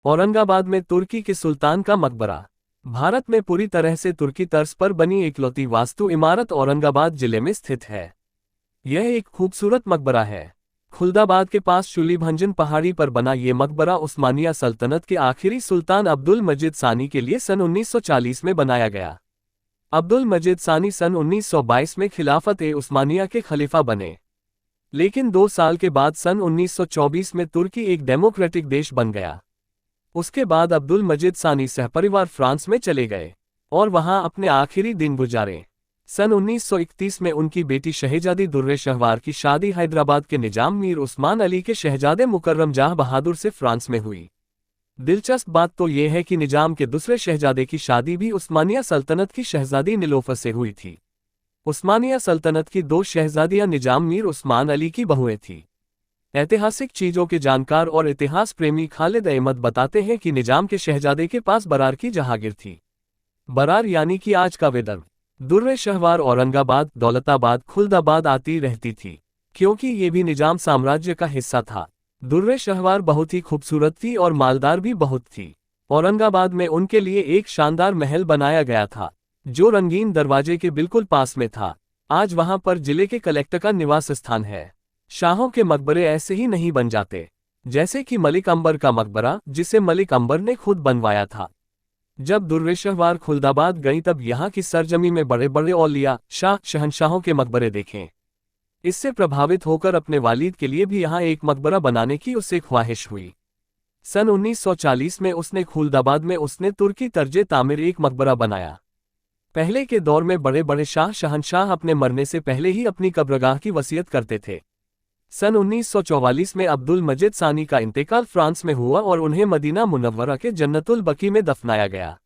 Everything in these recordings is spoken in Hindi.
औरंगाबाद में तुर्की के सुल्तान का मकबरा। भारत में पूरी तरह से तुर्की तर्ज पर बनी इकलौती वास्तु इमारत औरंगाबाद जिले में स्थित है। यह एक खूबसूरत मकबरा है। खुलदाबाद के पास शुलीभंजन पहाड़ी पर बना ये मकबरा उस्मानिया सल्तनत के आखिरी सुल्तान अब्दुल मजीद सानी के लिए सन 1940 में बनाया गया। अब्दुल मजीद सानी सन 1922 में खिलाफत-ए-उस्मानिया के खलीफा बने, लेकिन 2 साल के बाद सन 1924 में तुर्की एक डेमोक्रेटिक देश बन गया। उसके बाद अब्दुल मजीद सानी सहपरिवार फ्रांस में चले गए और वहां अपने आखिरी दिन गुजारे। सन 1931 में उनकी बेटी शहजादी दुर्रे शहवार की शादी हैदराबाद के निजाम मीर उस्मान अली के शहजादे मुकर्रम जहां बहादुर से फ्रांस में हुई। दिलचस्प बात तो यह है कि निजाम के दूसरे शहजादे की शादी भी उस्मानिया सल्तनत की शहजादी नीलोफर से हुई थी। उस्मानिया सल्तनत की 2 शहजादियां निजाम मीर उस्मान अली की बहुएं थीं। ऐतिहासिक चीजों के जानकार और इतिहास प्रेमी खालिद अहमद बताते हैं कि निजाम के शहजादे के पास बरार की जहागीर थी। बरार यानी कि आज का विदर्भ। दुर्रे शहवार औरंगाबाद, दौलताबाद, खुलदाबाद आती रहती थी, क्योंकि ये भी निजाम साम्राज्य का हिस्सा था। दुर्रे शहवार बहुत ही खूबसूरत थी और मालदार भी बहुत थी। औरंगाबाद में उनके लिए एक शानदार महल बनाया गया था, जो रंगीन दरवाजे के बिल्कुल पास में था। आज वहां पर जिले के कलेक्टर का निवास स्थान है। शाहों के मकबरे ऐसे ही नहीं बन जाते, जैसे कि मलिक अंबर का मकबरा, जिसे मलिक अंबर ने खुद बनवाया था। जब दुर्रे शहवार खुलदाबाद गईं तब यहाँ की सरजमी में बड़े बड़े औलिया, शाह, शहंशाहों के मकबरे देखें। इससे प्रभावित होकर अपने वालिद के लिए भी यहाँ एक मकबरा बनाने की उसे ख्वाहिश हुई। सन 1940 में उसने तुर्की तर्जे तामीर एक मकबरा बनाया। पहले के दौर में बड़े बड़े शाह शहंशाह अपने मरने से पहले ही अपनी कब्रगाह की वसीयत करते थे। सन 1944 में अब्दुल मजीद सानी का इंतकाल फ्रांस में हुआ और उन्हें मदीना मुनव्वरा के जन्नतुल बकी में दफनाया गया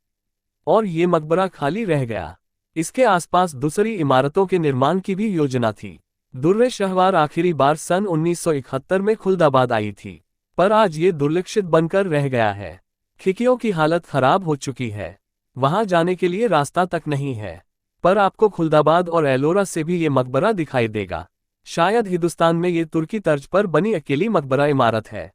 और ये मकबरा खाली रह गया। इसके आसपास दूसरी इमारतों के निर्माण की भी योजना थी। दुर्रे शहवार आखिरी बार सन 1971 में खुलदाबाद आई थी, पर आज ये दुर्लक्षित बनकर रह गया है। खिड़कियों की हालत खराब हो चुकी है, वहां जाने के लिए रास्ता तक नहीं है। पर आपको खुलदाबाद और एलोरा से भी ये मकबरा दिखाई देगा। शायद हिंदुस्तान में ये तुर्की तर्ज पर बनी अकेली मकबरा इमारत है।